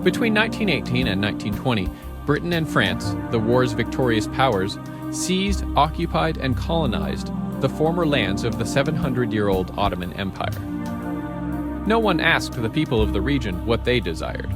Between 1918 and 1920, Britain and France, the war's victorious powers, seized, occupied, and colonized the former lands of the 700-year-old Ottoman Empire. No one asked the people of the region what they desired.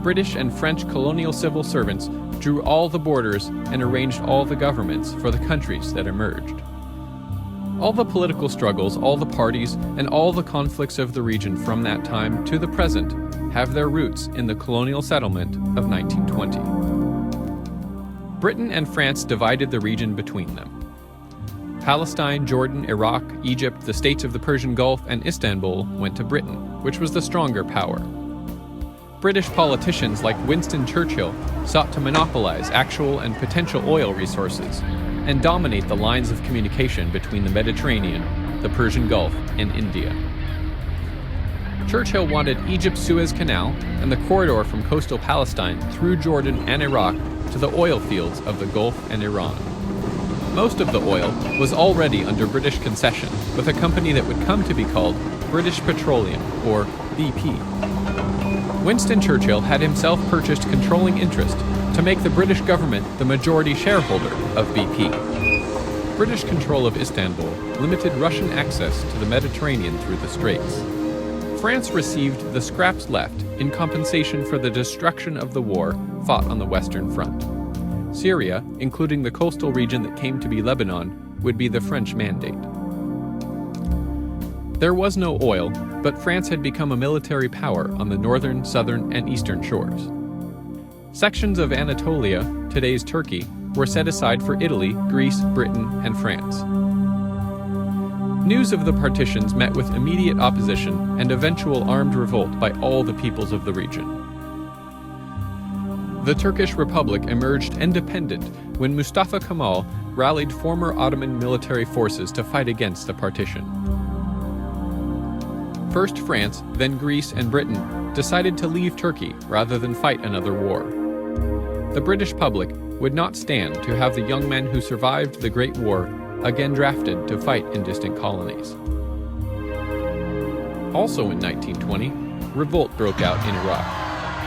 British and French colonial civil servants drew all the borders and arranged all the governments for the countries that emerged. All the political struggles, all the parties, and all the conflicts of the region from that time to the present have their roots in the colonial settlement of 1920. Britain and France divided the region between them. Palestine, Jordan, Iraq, Egypt, the states of the Persian Gulf, and Istanbul went to Britain, which was the stronger power. British politicians like Winston Churchill sought to monopolize actual and potential oil resources and dominate the lines of communication between the Mediterranean, the Persian Gulf, and India. Churchill wanted Egypt's Suez Canal and the corridor from coastal Palestine through Jordan and Iraq to the oil fields of the Gulf and Iran. Most of the oil was already under British concession, with a company that would come to be called British Petroleum, or BP. Winston Churchill had himself purchased controlling interest to make the British government the majority shareholder of BP. British control of Istanbul limited Russian access to the Mediterranean through the Straits. France received the scraps left in compensation for the destruction of the war fought on the Western Front. Syria, including the coastal region that came to be Lebanon, would be the French mandate. There was no oil, but France had become a military power on the northern, southern, and eastern shores. Sections of Anatolia, today's Turkey, were set aside for Italy, Greece, Britain, and France. News of the partitions met with immediate opposition and eventual armed revolt by all the peoples of the region. The Turkish Republic emerged independent when Mustafa Kemal rallied former Ottoman military forces to fight against the partition. First France, then Greece and Britain decided to leave Turkey rather than fight another war. The British public would not stand to have the young men who survived the Great War again drafted to fight in distant colonies. Also in 1920, revolt broke out in Iraq,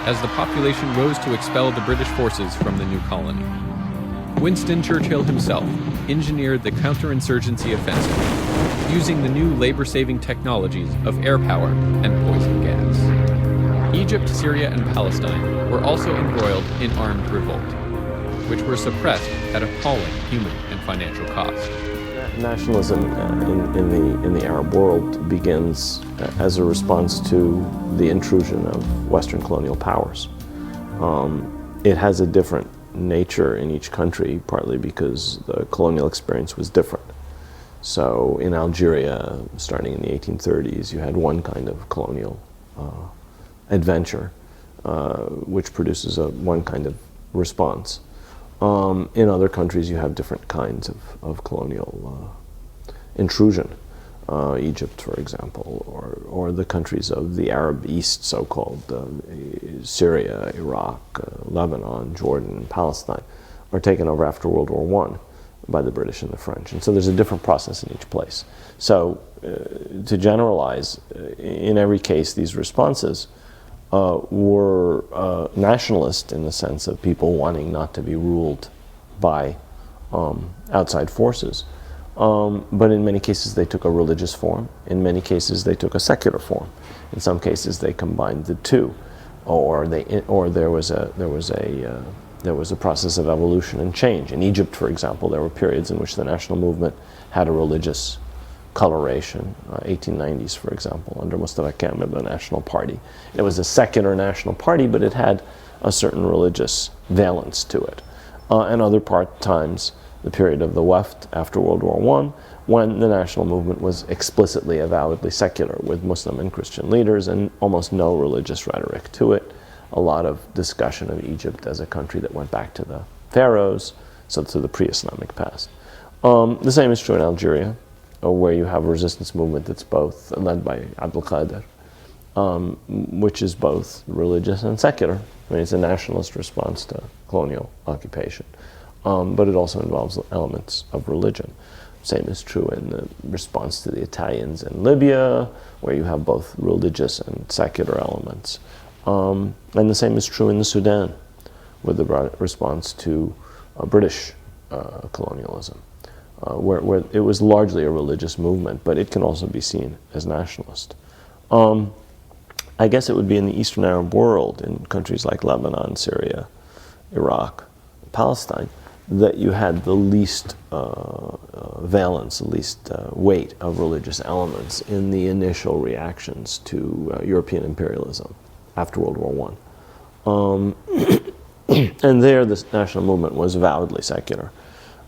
as the population rose to expel the British forces from the new colony. Winston Churchill himself engineered the counterinsurgency offensive, using the new labor-saving technologies of air power and poison gas. Egypt, Syria, and Palestine were also embroiled in armed revolt, which were suppressed at appalling human and financial cost. Nationalism in the Arab world begins as a response to the intrusion of Western colonial powers. It has a different nature in each country, partly because the colonial experience was different. So in Algeria, starting in the 1830s, you had one kind of colonial adventure, which produces one kind of response. In other countries, you have different kinds of colonial intrusion. Egypt, for example, or the countries of the Arab East, so-called, Syria, Iraq, Lebanon, Jordan, Palestine, are taken over after World War I by the British and the French. And so there's a different process in each place. So to generalize, in every case, these responses were nationalist in the sense of people wanting not to be ruled by outside forces. But in many cases they took a religious form. In many cases they took a secular form. In some cases they combined the two, or there was a process of evolution and change. In Egypt, for example, there were periods in which the national movement had a religious coloration. 1890s, for example, under Mustafa Kemal, the National Party. It was a secular national party, but it had a certain religious valence to it. And other times, the period of the Weft after World War I, when the national movement was explicitly, avowedly secular, with Muslim and Christian leaders and almost no religious rhetoric to it. A lot of discussion of Egypt as a country that went back to the pharaohs, so to the pre-Islamic past. The same is true in Algeria, where you have a resistance movement that's both led by Abdel Qadir, which is both religious and secular. I mean, it's a nationalist response to colonial occupation. But it also involves elements of religion. Same is true in the response to the Italians in Libya, where you have both religious and secular elements. And the same is true in the Sudan, with the response to British colonialism, where it was largely a religious movement, but it can also be seen as nationalist. I guess it would be in the Eastern Arab world, in countries like Lebanon, Syria, Iraq, Palestine, that you had the least valence, the least weight of religious elements in the initial reactions to European imperialism after World War I. And there, this national movement was avowedly secular,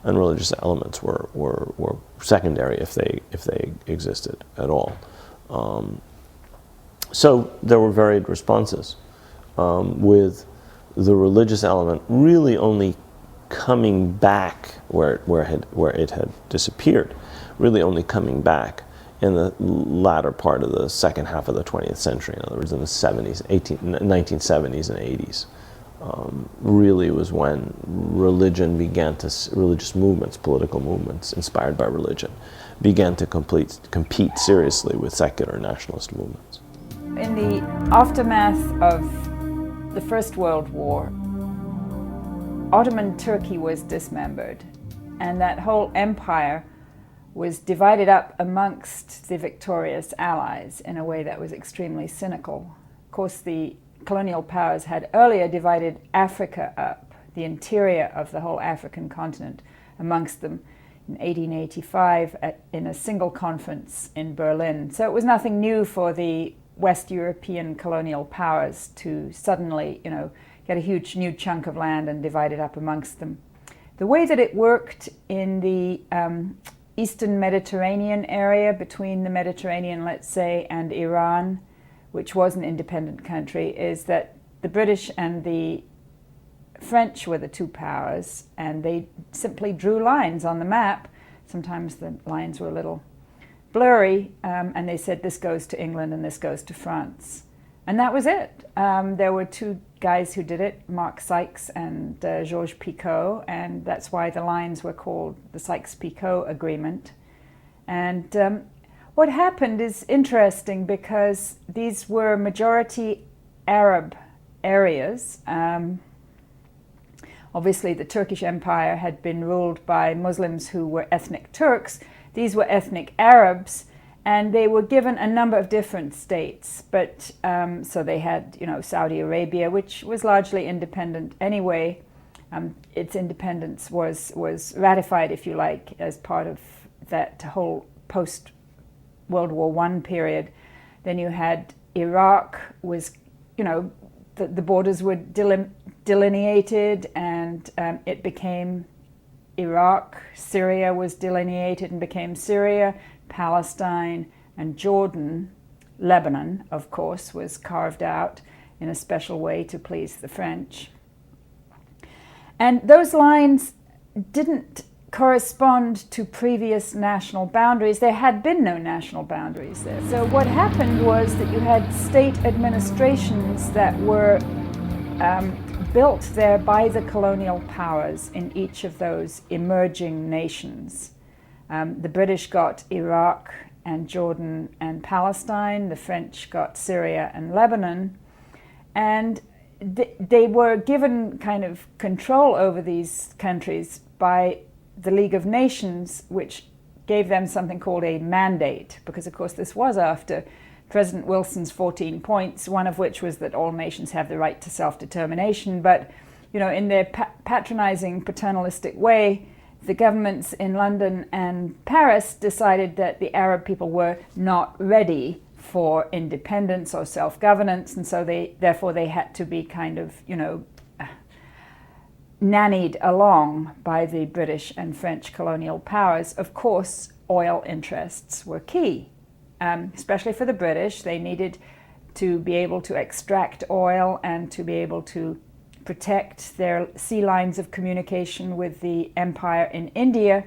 and religious elements were secondary if they existed at all. So there were varied responses, with the religious element really only coming back where it had disappeared, really only coming back in the latter part of the second half of the 20th century. In other words, in the 1970s and 80s. Really was when religious movements, political movements inspired by religion, began to compete seriously with secular nationalist movements. In the aftermath of the First World War, Ottoman Turkey was dismembered, and that whole empire was divided up amongst the victorious allies in a way that was extremely cynical. Of course, the colonial powers had earlier divided Africa up, the interior of the whole African continent, amongst them in 1885 in a single conference in Berlin. So it was nothing new for the West European colonial powers to suddenly, get a huge new chunk of land and divide it up amongst them. The way that it worked in the Eastern Mediterranean area, between the Mediterranean, let's say, and Iran, which was an independent country, is that the British and the French were the two powers, and they simply drew lines on the map. Sometimes the lines were a little blurry, and they said this goes to England and this goes to France. And that was it. There were two guys who did it, Mark Sykes and Georges-Picot, and that's why the lines were called the Sykes-Picot Agreement. And what happened is interesting because these were majority Arab areas. Obviously, the Turkish Empire had been ruled by Muslims who were ethnic Turks. These were ethnic Arabs, and they were given a number of different states. But so they had, Saudi Arabia, which was largely independent anyway. Its independence was ratified, if you like, as part of that whole post-World War I period. Then you had Iraq was, the borders were delineated, and it became Iraq. Syria was delineated and became Syria. Palestine and Jordan, Lebanon, of course, was carved out in a special way to please the French. And those lines didn't correspond to previous national boundaries. There had been no national boundaries there. So what happened was that you had state administrations that were built there by the colonial powers in each of those emerging nations. The British got Iraq and Jordan and Palestine. The French got Syria and Lebanon. And they were given kind of control over these countries by the League of Nations, which gave them something called a mandate, because of course this was after President Wilson's 14 points, one of which was that all nations have the right to self-determination. But, in their patronizing, paternalistic way, the governments in London and Paris decided that the Arab people were not ready for independence or self-governance, and so therefore they had to be kind of, nannied along by the British and French colonial powers. Of course, oil interests were key. Especially for the British. They needed to be able to extract oil and to be able to protect their sea lines of communication with the empire in India.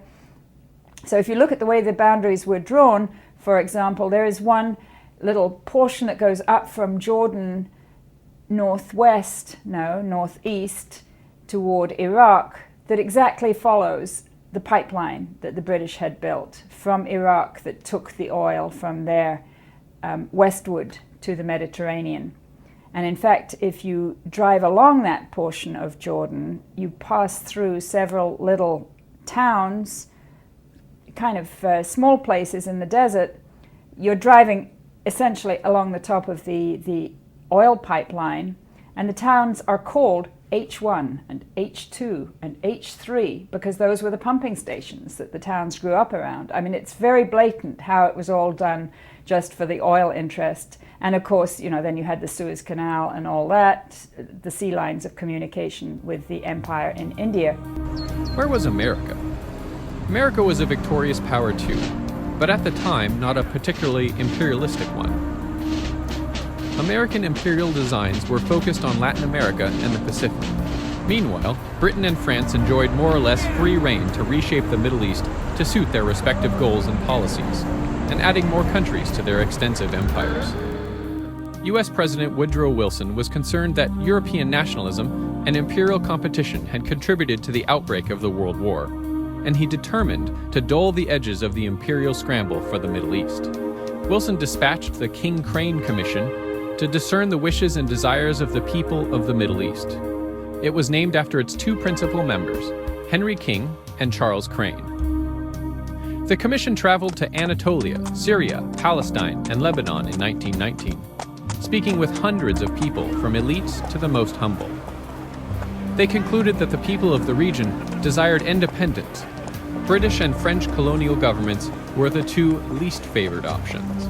So if you look at the way the boundaries were drawn, for example, there is one little portion that goes up from Jordan northeast toward Iraq that exactly follows the pipeline that the British had built from Iraq that took the oil from there westward to the Mediterranean. And in fact, if you drive along that portion of Jordan, you pass through several little towns, kind of small places in the desert. You're driving essentially along the top of the oil pipeline, and the towns are called H1 and H2 and H3 because those were the pumping stations that the towns grew up around. I mean, it's very blatant how it was all done just for the oil interest. And of course, you know, then you had the Suez Canal and all that, the sea lines of communication with the empire in India. Where was America? America was a victorious power too, but at the time not a particularly imperialistic one. American imperial designs were focused on Latin America and the Pacific. Meanwhile, Britain and France enjoyed more or less free rein to reshape the Middle East to suit their respective goals and policies, and adding more countries to their extensive empires. US President Woodrow Wilson was concerned that European nationalism and imperial competition had contributed to the outbreak of the World War, and he determined to dull the edges of the imperial scramble for the Middle East. Wilson dispatched the King Crane Commission to discern the wishes and desires of the people of the Middle East. It was named after its two principal members, Henry King and Charles Crane. The commission traveled to Anatolia, Syria, Palestine, and Lebanon in 1919, speaking with hundreds of people from elites to the most humble. They concluded that the people of the region desired independence. British and French colonial governments were the two least favored options.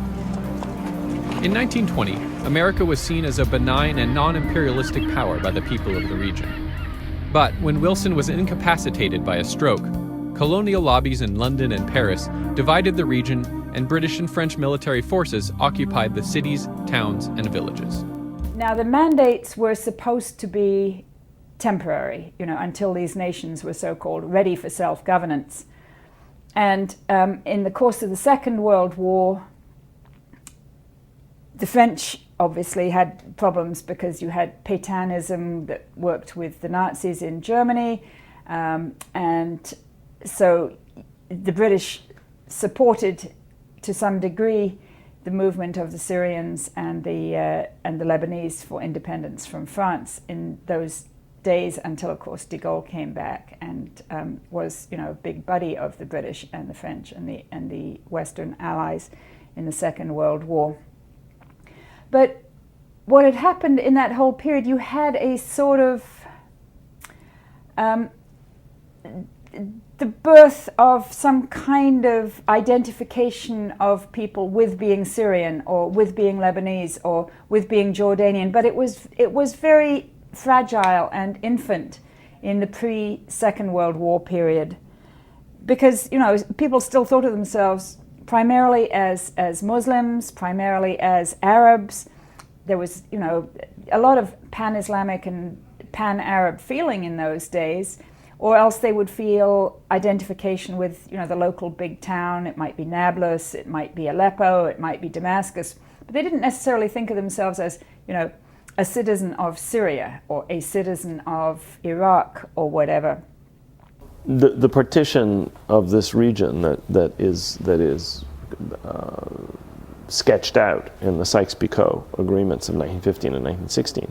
In 1920, America was seen as a benign and non-imperialistic power by the people of the region. But when Wilson was incapacitated by a stroke, colonial lobbies in London and Paris divided the region, and British and French military forces occupied the cities, towns, and villages. Now, the mandates were supposed to be temporary, you know, until these nations were so-called ready for self-governance. And in the course of the Second World War, the French obviously had problems because you had Peytanism that worked with the Nazis in Germany, and so the British supported to some degree the movement of the Syrians and the Lebanese for independence from France in those days until, of course, de Gaulle came back and was, you know, a big buddy of the British and the French and the Western allies in the Second World War. But what had happened in that whole period, you had a sort of the birth of some kind of identification of people with being Syrian or with being Lebanese or with being Jordanian, but it was very fragile and infant in the pre-Second World War period, because, you know, people still thought of themselves primarily as Muslims, primarily as Arabs. There was, you know, a lot of pan-Islamic and pan-Arab feeling in those days, or else they would feel identification with, you know, the local big town. It might be Nablus, it might be Aleppo, it might be Damascus, but they didn't necessarily think of themselves as, you know, a citizen of Syria or a citizen of Iraq or whatever. The partition of this region that is sketched out in the Sykes-Picot Agreements of 1915 and 1916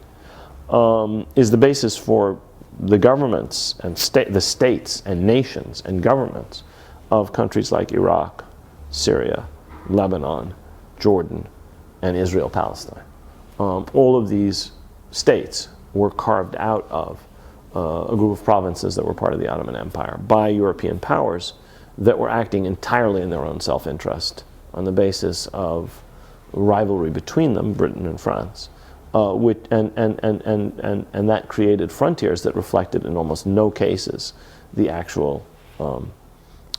is the basis for the governments and the states and nations and governments of countries like Iraq, Syria, Lebanon, Jordan, and Israel-Palestine. All of these states were carved out of a group of provinces that were part of the Ottoman Empire by European powers that were acting entirely in their own self-interest on the basis of rivalry between them, Britain and France, and that created frontiers that reflected in almost no cases the actual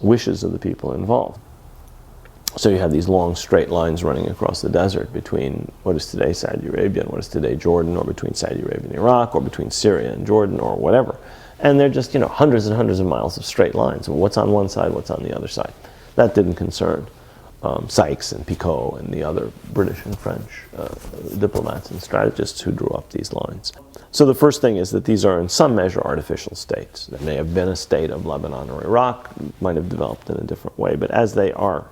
wishes of the people involved. So you had these long straight lines running across the desert between what is today Saudi Arabia and what is today Jordan, or between Saudi Arabia and Iraq, or between Syria and Jordan, or whatever. And they're just, you know, hundreds and hundreds of miles of straight lines. What's on one side, what's on the other side. That didn't concern Sykes and Picot and the other British and French diplomats and strategists who drew up these lines. So the first thing is that these are in some measure artificial states. There may have been a state of Lebanon or Iraq, might have developed in a different way, but as they are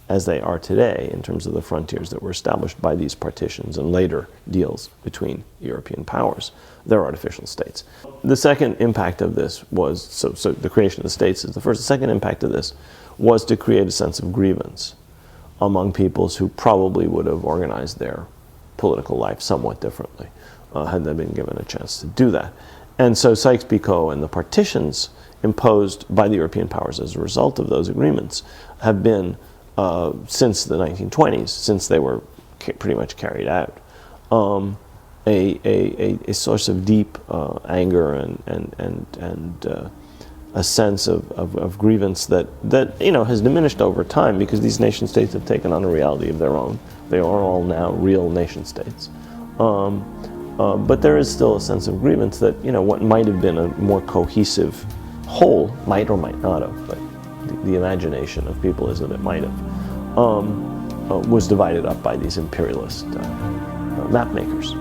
as they are today in terms of the frontiers that were established by these partitions and later deals between European powers. They're artificial states. The second impact of this was, so the creation of the states is the first. The second impact of this was to create a sense of grievance among peoples who probably would have organized their political life somewhat differently had they been given a chance to do that. And so Sykes-Picot and the partitions imposed by the European powers as a result of those agreements have been, since the 1920s, since they were pretty much carried out, a source of deep anger and a sense of grievance that has diminished over time because these nation states have taken on a reality of their own. They are all now real nation states. But there is still a sense of grievance that what might have been a more cohesive whole might or might not have, but the imagination of people is that it might have, was divided up by these imperialist map makers.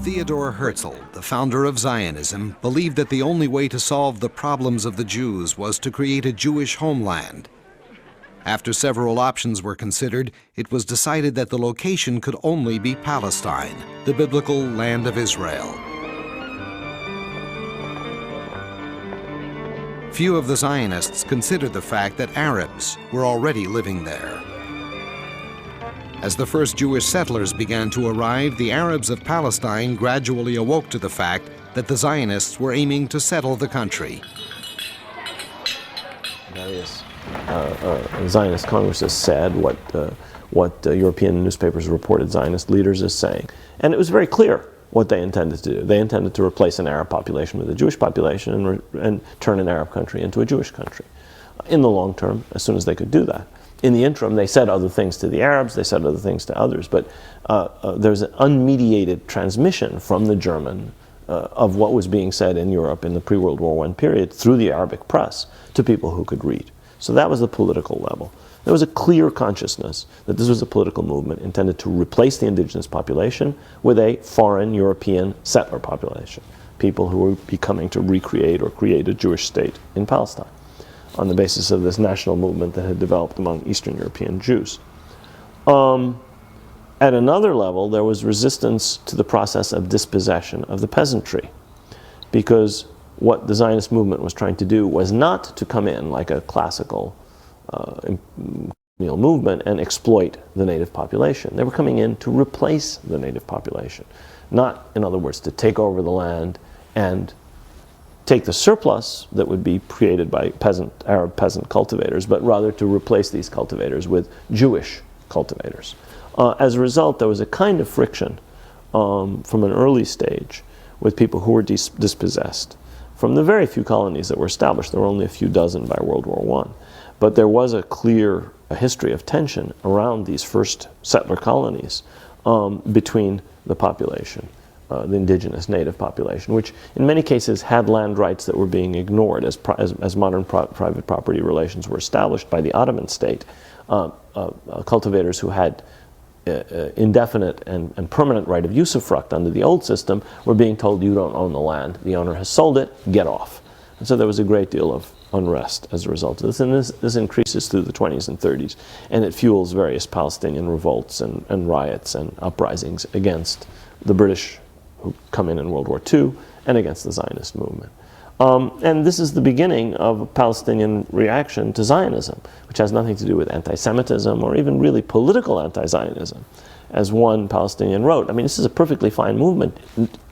Theodor Herzl, the founder of Zionism, believed that the only way to solve the problems of the Jews was to create a Jewish homeland. After several options were considered, it was decided that the location could only be Palestine, the biblical land of Israel. Few of the Zionists considered the fact that Arabs were already living there. As the first Jewish settlers began to arrive, the Arabs of Palestine gradually awoke to the fact that the Zionists were aiming to settle the country. Various Zionist congresses said what European newspapers reported Zionist leaders as saying. And it was very clear what they intended to do. They intended to replace an Arab population with a Jewish population and turn an Arab country into a Jewish country in the long term, as soon as they could do that. In the interim, they said other things to the Arabs, they said other things to others, but there's an unmediated transmission from the German of what was being said in Europe in the pre-World War I period through the Arabic press to people who could read. So that was the political level. There was a clear consciousness that this was a political movement intended to replace the indigenous population with a foreign European settler population, people who were becoming to recreate or create a Jewish state in Palestine on the basis of this national movement that had developed among Eastern European Jews. At another level, there was resistance to the process of dispossession of the peasantry, because what the Zionist movement was trying to do was not to come in like a classical movement and exploit the native population. They were coming in to replace the native population, not, in other words, to take over the land and take the surplus that would be created by Arab peasant cultivators, but rather to replace these cultivators with Jewish cultivators. As a result, there was a kind of friction from an early stage with people who were dispossessed. From the very few colonies that were established, there were only a few dozen by World War I. But there was a clear history of tension around these first settler colonies between the population, the indigenous native population, which in many cases had land rights that were being ignored as modern private property relations were established by the Ottoman state. Cultivators who had indefinite and permanent right of usufruct under the old system were being told, you don't own the land, the owner has sold it, get off. And so there was a great deal of unrest as a result of this, and this increases through the 20s and 30s, and it fuels various Palestinian revolts and riots and uprisings against the British who come in World War II and against the Zionist movement. And this is the beginning of a Palestinian reaction to Zionism, which has nothing to do with anti-Semitism or even really political anti-Zionism. As one Palestinian wrote, I mean, this is a perfectly fine movement.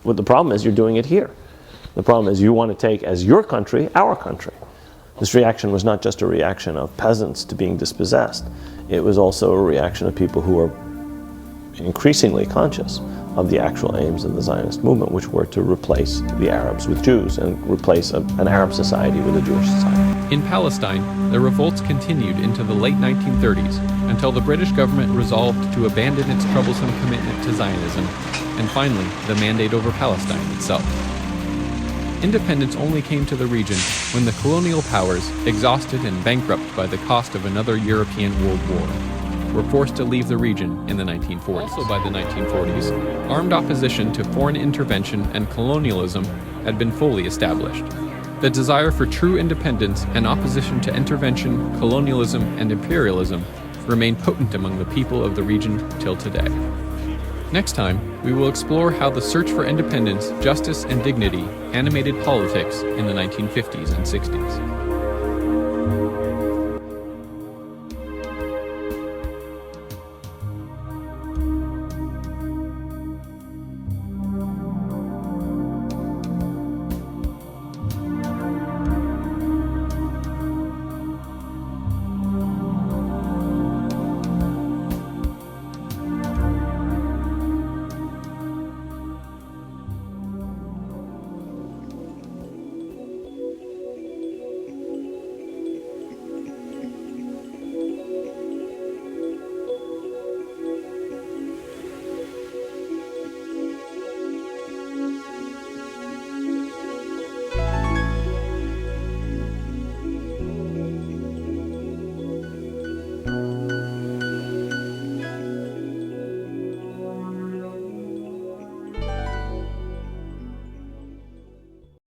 What the problem is, you're doing it here. The problem is you want to take as your country, our country. This reaction was not just a reaction of peasants to being dispossessed. It was also a reaction of people who are increasingly conscious of the actual aims of the Zionist movement, which were to replace the Arabs with Jews and replace an Arab society with a Jewish society. In Palestine, the revolts continued into the late 1930s until the British government resolved to abandon its troublesome commitment to Zionism and finally the Mandate over Palestine itself. Independence only came to the region when the colonial powers, exhausted and bankrupt by the cost of another European World War, were forced to leave the region in the 1940s. Also by the 1940s, armed opposition to foreign intervention and colonialism had been fully established. the desire for true independence and opposition to intervention, colonialism, and imperialism remain potent among the people of the region till today. Next time, we will explore how the search for independence, justice, and dignity animated politics in the 1950s and 60s.